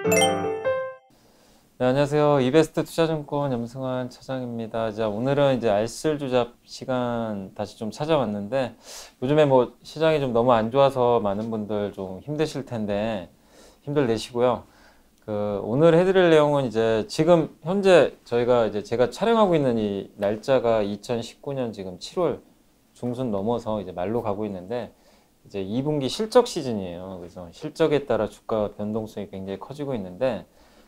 네, 안녕하세요. 이베스트 투자증권 염승환 차장입니다. 자, 오늘은 이제 알쓸 조잡 시간 다시 좀 찾아왔는데, 요즘에 뭐 시장이 좀 너무 안 좋아서 많은 분들 좀 힘드실 텐데 힘들 내시고요. 오늘 해드릴 내용은 이제 지금 현재 저희가 이제 제가 촬영하고 있는 이 날짜가 2019년 지금 7월 중순 넘어서 이제 말로 가고 있는데, 이제 2분기 실적 시즌이에요. 그래서 실적에 따라 주가 변동성이 굉장히 커지고 있는데,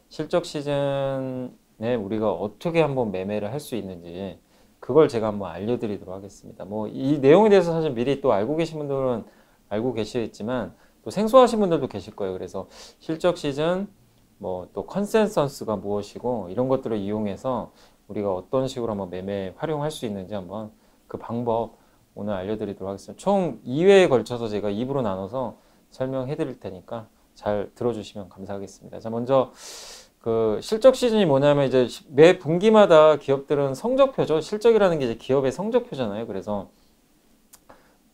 실적 시즌에 우리가 어떻게 한번 매매를 할 수 있는지 그걸 제가 한번 알려드리도록 하겠습니다. 뭐 이 내용에 대해서 사실 미리 또 알고 계신 분들은 알고 계시겠지만 또 생소하신 분들도 계실 거예요. 그래서 실적 시즌 뭐 또 컨센서스가 무엇이고 이런 것들을 이용해서 우리가 어떤 식으로 한번 매매 활용할 수 있는지 한번 그 방법 오늘 알려드리도록 하겠습니다. 총 2회에 걸쳐서 제가 2부로 나눠서 설명해 드릴 테니까 잘 들어주시면 감사하겠습니다. 자, 먼저 실적 시즌이 뭐냐면 이제 매 분기마다 기업들은 성적표죠. 실적이라는 게 이제 기업의 성적표잖아요. 그래서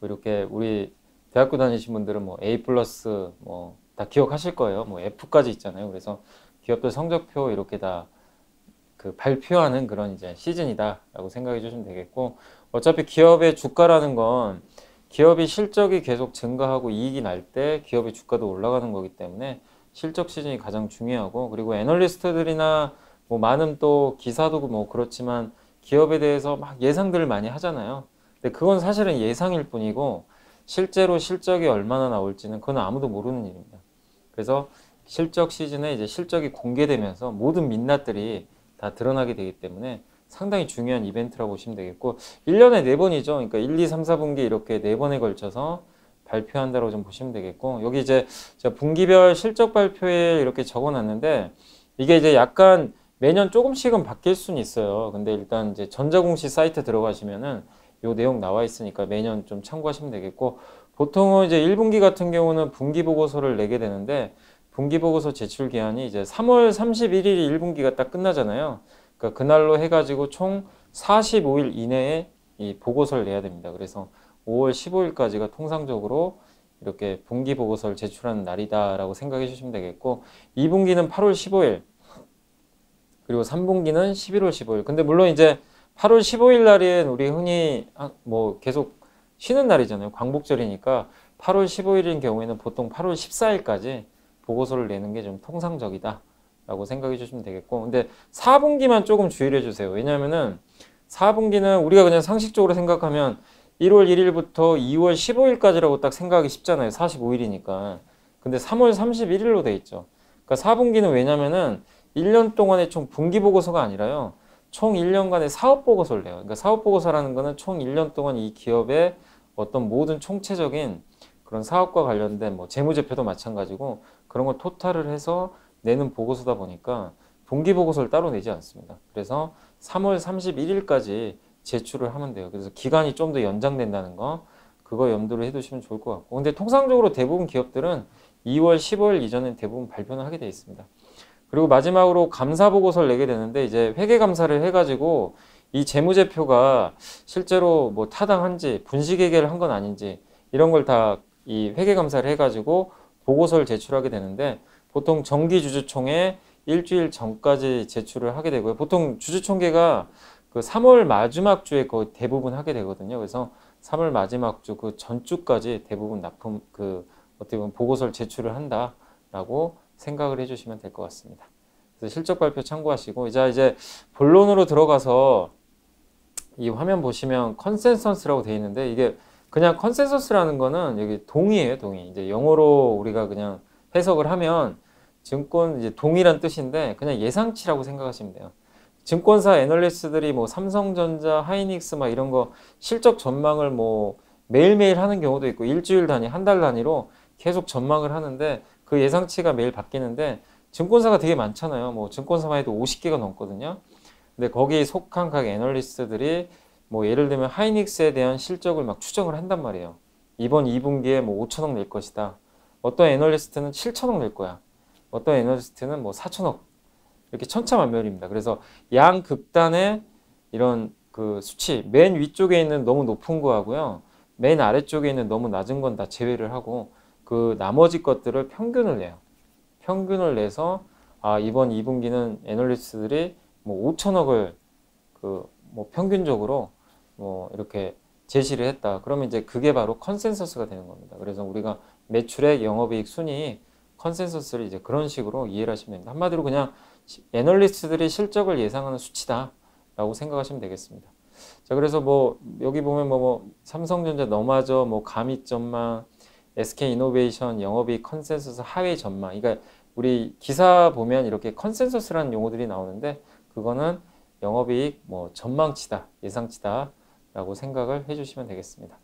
이렇게 우리 대학교 다니신 분들은 뭐 A 플러스 뭐 다 기억하실 거예요. 뭐 F까지 있잖아요. 그래서 기업들 성적표 이렇게 다 발표하는 그런 이제 시즌이다라고 생각해 주시면 되겠고, 어차피 기업의 주가라는 건 기업이 실적이 계속 증가하고 이익이 날 때 기업의 주가도 올라가는 거기 때문에 실적 시즌이 가장 중요하고, 그리고 애널리스트들이나 뭐 많은 또 기사도 뭐 그렇지만 기업에 대해서 막 예상들을 많이 하잖아요. 근데 그건 사실은 예상일 뿐이고 실제로 실적이 얼마나 나올지는 그건 아무도 모르는 일입니다. 그래서 실적 시즌에 이제 실적이 공개되면서 모든 민낯들이 다 드러나게 되기 때문에 상당히 중요한 이벤트라고 보시면 되겠고, 1년에 4번이죠. 그러니까 1, 2, 3, 4분기 이렇게 4번에 걸쳐서 발표한다고 좀 보시면 되겠고, 여기 이제 제가 분기별 실적 발표에 이렇게 적어 놨는데, 이게 이제 약간 매년 조금씩은 바뀔 수는 있어요. 근데 일단 이제 전자공시 사이트 들어가시면은 요 내용 나와 있으니까 매년 좀 참고하시면 되겠고, 보통은 이제 1분기 같은 경우는 분기 보고서를 내게 되는데, 분기 보고서 제출 기한이 이제 3월 31일이 1분기가 딱 끝나잖아요. 그러니까 그날로 해가지고 총 45일 이내에 이 보고서를 내야 됩니다. 그래서 5월 15일까지가 통상적으로 이렇게 분기 보고서를 제출하는 날이다라고 생각해 주시면 되겠고, 2분기는 8월 15일, 그리고 3분기는 11월 15일. 근데 물론 이제 8월 15일 날은 우리 흔히 뭐 계속 쉬는 날이잖아요. 광복절이니까 8월 15일인 경우에는 보통 8월 14일까지 보고서를 내는 게 좀 통상적이다 라고 생각해 주시면 되겠고, 근데 4분기만 조금 주의를 해주세요. 왜냐면은 4분기는 우리가 그냥 상식적으로 생각하면 1월 1일부터 2월 15일까지라고 딱 생각하기 쉽잖아요. 45일이니까. 근데 3월 31일로 돼 있죠. 그러니까 4분기는 왜냐면은 1년 동안의 총 분기 보고서가 아니라요, 총 1년간의 사업 보고서를 내요. 그러니까 사업 보고서라는 거는 총 1년 동안 이 기업의 어떤 모든 총체적인 그런 사업과 관련된 뭐 재무제표도 마찬가지고 그런 걸 토탈을 해서 내는 보고서다 보니까 분기 보고서를 따로 내지 않습니다. 그래서 3월 31일까지 제출을 하면 돼요. 그래서 기간이 좀 더 연장된다는 거, 그거 염두를 해두시면 좋을 것 같고, 근데 통상적으로 대부분 기업들은 2월 15일 이전에 대부분 발표는 하게 되어 있습니다. 그리고 마지막으로 감사 보고서를 내게 되는데, 이제 회계 감사를 해가지고 이 재무제표가 실제로 뭐 타당한지 분식회계를 한 건 아닌지 이런 걸 다 이 회계 감사를 해가지고 보고서를 제출하게 되는데, 보통 정기주주총회 일주일 전까지 제출을 하게 되고요. 보통 주주총회가 그 3월 마지막 주에 거의 대부분 하게 되거든요. 그래서 3월 마지막 주 그 전주까지 대부분 납품 어떻게 보면 보고서를 제출을 한다라고 생각을 해주시면 될 것 같습니다. 그래서 실적 발표 참고하시고, 이제 본론으로 들어가서 이 화면 보시면 컨센서스라고 되어 있는데, 이게 그냥 컨센서스라는 거는 여기 동의예요, 동의. 이제 영어로 우리가 그냥 해석을 하면 증권 이제 동의란 뜻인데 그냥 예상치라고 생각하시면 돼요. 증권사 애널리스트들이 뭐 삼성전자, 하이닉스 막 이런 거 실적 전망을 뭐 매일매일 하는 경우도 있고 일주일 단위, 한 달 단위로 계속 전망을 하는데 그 예상치가 매일 바뀌는데, 증권사가 되게 많잖아요. 뭐 증권사만 해도 50개가 넘거든요. 근데 거기에 속한 각 애널리스트들이 뭐 예를 들면 하이닉스에 대한 실적을 막 추정을 한단 말이에요. 이번 2분기에 뭐 5천억 낼 것이다. 어떤 애널리스트는 7천억 낼 거야. 어떤 애널리스트는 뭐 4천억. 이렇게 천차만별입니다. 그래서 양극단의 이런 그 수치, 맨 위쪽에 있는 너무 높은 거하고요, 맨 아래쪽에 있는 너무 낮은 건 다 제외를 하고 그 나머지 것들을 평균을 내요. 평균을 내서 아, 이번 2분기는 애널리스트들이 뭐 5천억을 그 뭐 평균적으로 뭐 이렇게 제시를 했다. 그러면 이제 그게 바로 컨센서스가 되는 겁니다. 그래서 우리가 매출액, 영업이익, 순이익, 컨센서스를 이제 그런 식으로 이해를 하시면 됩니다. 한마디로 그냥 애널리스트들이 실적을 예상하는 수치다라고 생각하시면 되겠습니다. 자, 그래서 뭐 여기 보면 뭐 삼성전자 너마저 뭐 감히 전망, SK이노베이션 영업이익 컨센서스 하회 전망. 그러니까 우리 기사 보면 이렇게 컨센서스라는 용어들이 나오는데 그거는 영업이익 뭐 전망치다, 예상치다라고 생각을 해주시면 되겠습니다.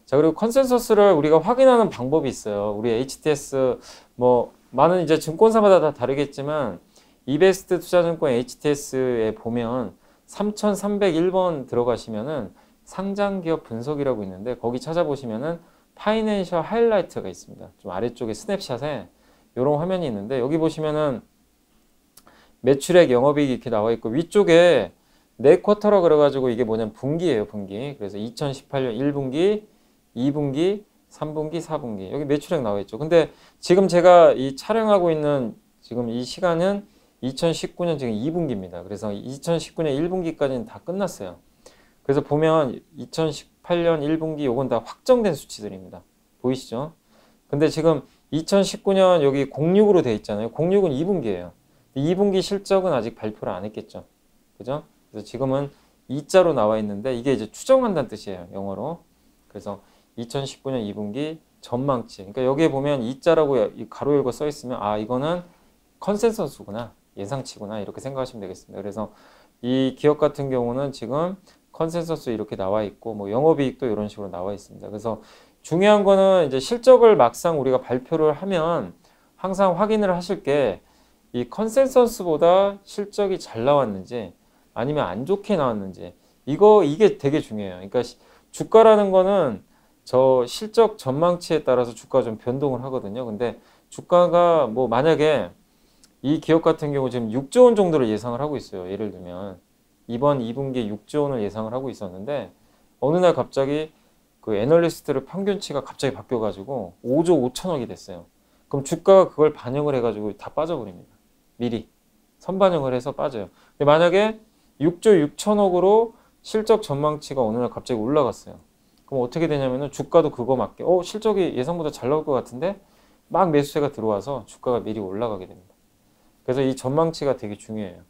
자, 그리고 컨센서스를 우리가 확인하는 방법이 있어요. 우리 HTS 뭐 많은 이제 증권사마다 다 다르겠지만 이베스트 투자증권 HTS에 보면 3301번 들어가시면은 상장기업 분석이라고 있는데 거기 찾아보시면은 파이낸셜 하이라이트가 있습니다. 좀 아래쪽에 스냅샷에 이런 화면이 있는데 여기 보시면은 매출액, 영업이익이 이렇게 나와 있고 위쪽에 네 쿼터라 그래가지고 이게 뭐냐면 분기예요, 분기. 그래서 2018년 1분기, 2분기, 3분기, 4분기 여기 매출액 나와 있죠. 근데 지금 제가 이 촬영하고 있는 지금 이 시간은 2019년 지금 2분기입니다. 그래서 2019년 1분기까지는 다 끝났어요. 그래서 보면 2018년 1분기 요건 다 확정된 수치들입니다. 보이시죠? 근데 지금 2019년 여기 06으로 돼 있잖아요. 06은 2분기예요. 2분기 실적은 아직 발표를 안 했겠죠. 그죠? 그래서 지금은 2자로 나와 있는데 이게 이제 추정한다는 뜻이에요. 영어로. 그래서 2019년 2분기 전망치. 그러니까 여기에 보면 2자라고 가로 열고 써 있으면 아, 이거는 컨센서스구나. 예상치구나. 이렇게 생각하시면 되겠습니다. 그래서 이 기업 같은 경우는 지금 컨센서스 이렇게 나와 있고 뭐 영업이익도 이런 식으로 나와 있습니다. 그래서 중요한 거는 이제 실적을 막상 우리가 발표를 하면 항상 확인을 하실 게 이 컨센서스보다 실적이 잘 나왔는지 아니면 안 좋게 나왔는지 이게 되게 중요해요. 그러니까 주가라는 거는 저 실적 전망치에 따라서 주가가 좀 변동을 하거든요. 근데 주가가 뭐 만약에 이 기업 같은 경우 지금 6조 원 정도를 예상을 하고 있어요. 예를 들면 이번 2분기에 6조 원을 예상을 하고 있었는데 어느 날 갑자기 그 애널리스트를 평균치가 갑자기 바뀌어가지고 5조 5천억이 됐어요. 그럼 주가가 그걸 반영을 해가지고 다 빠져버립니다. 미리 선반영을 해서 빠져요. 근데 만약에 6조 6천억으로 실적 전망치가 어느 날 갑자기 올라갔어요. 그럼 어떻게 되냐면은 주가도 그거 맞게 실적이 예상보다 잘 나올 것 같은데 막 매수세가 들어와서 주가가 미리 올라가게 됩니다. 그래서 이 전망치가 되게 중요해요.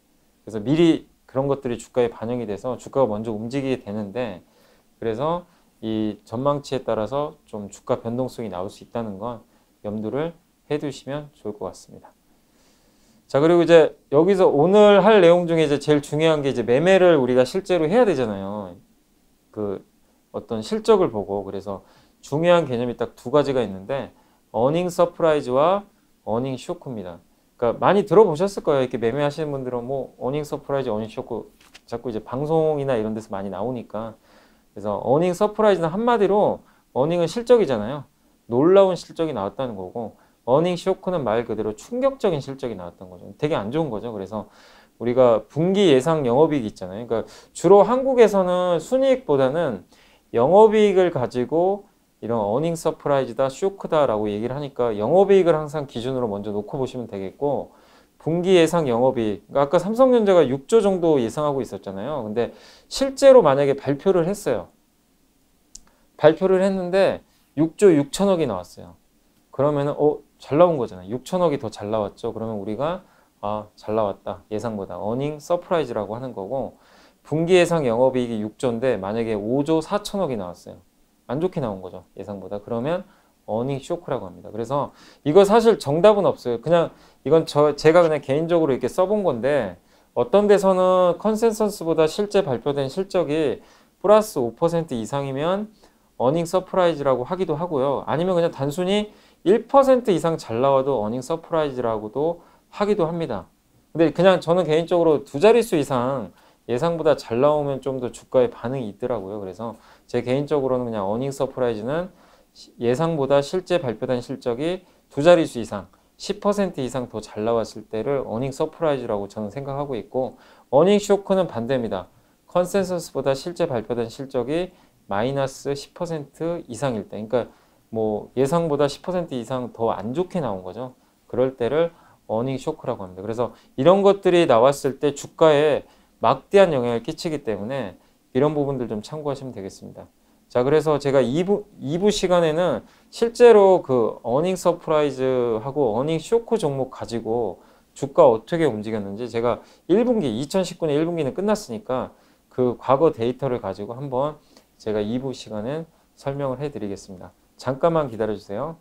그래서 미리 그런 것들이 주가에 반영이 돼서 주가가 먼저 움직이게 되는데 그래서 이 전망치에 따라서 좀 주가 변동성이 나올 수 있다는 건 염두를 해두시면 좋을 것 같습니다. 자, 그리고 이제 여기서 오늘 할 내용 중에 이제 제일 중요한 게 이제 매매를 우리가 실제로 해야 되잖아요. 그 어떤 실적을 보고 그래서 중요한 개념이 딱 두 가지가 있는데 어닝 서프라이즈와 어닝 쇼크입니다. 그러니까 많이 들어보셨을 거예요. 이렇게 매매하시는 분들은 뭐 어닝 서프라이즈, 어닝 쇼크 자꾸 이제 방송이나 이런 데서 많이 나오니까 그래서 어닝 서프라이즈는 한마디로 어닝은 실적이잖아요. 놀라운 실적이 나왔다는 거고 어닝 쇼크는 말 그대로 충격적인 실적이 나왔던 거죠. 되게 안 좋은 거죠. 그래서 우리가 분기 예상 영업이익 있잖아요. 그러니까 주로 한국에서는 순이익보다는 영업이익을 가지고 이런 어닝 서프라이즈다, 쇼크다라고 얘기를 하니까 영업이익을 항상 기준으로 먼저 놓고 보시면 되겠고 분기 예상 영업이익, 그러니까 아까 삼성전자가 6조 정도 예상하고 있었잖아요. 근데 실제로 만약에 발표를 했어요. 발표를 했는데 6조 6천억이 나왔어요. 그러면은 잘 나온 거잖아요. 6천억이 더 잘 나왔죠. 그러면 우리가 잘 나왔다. 예상보다 어닝 서프라이즈라고 하는 거고 분기 예상 영업이익이 6조인데 만약에 5조 4천억이 나왔어요. 안 좋게 나온 거죠. 예상보다. 그러면 어닝 쇼크라고 합니다. 그래서 이거 사실 정답은 없어요. 그냥 이건 제가 그냥 개인적으로 이렇게 써본 건데 어떤 데서는 컨센서스보다 실제 발표된 실적이 플러스 5% 이상이면 어닝 서프라이즈라고 하기도 하고요. 아니면 그냥 단순히 1% 이상 잘 나와도 어닝 서프라이즈라고도 하기도 합니다. 근데 그냥 저는 개인적으로 두 자릿수 이상 예상보다 잘 나오면 좀 더 주가에 반응이 있더라고요. 그래서 제 개인적으로는 그냥 어닝 서프라이즈는 예상보다 실제 발표된 실적이 두 자릿수 이상 10% 이상 더 잘 나왔을 때를 어닝 서프라이즈라고 저는 생각하고 있고 어닝 쇼크는 반대입니다. 컨센서스보다 실제 발표된 실적이 마이너스 10% 이상일 때 그러니까 뭐 예상보다 10% 이상 더 안 좋게 나온 거죠. 그럴 때를 어닝 쇼크라고 합니다. 그래서 이런 것들이 나왔을 때 주가에 막대한 영향을 끼치기 때문에 이런 부분들 좀 참고하시면 되겠습니다. 자, 그래서 제가 2부 시간에는 실제로 그 어닝 서프라이즈하고 어닝 쇼크 종목 가지고 주가 어떻게 움직였는지 제가 1분기, 2019년 1분기는 끝났으니까 그 과거 데이터를 가지고 한번 제가 2부 시간에 설명을 해 드리겠습니다. 잠깐만 기다려 주세요.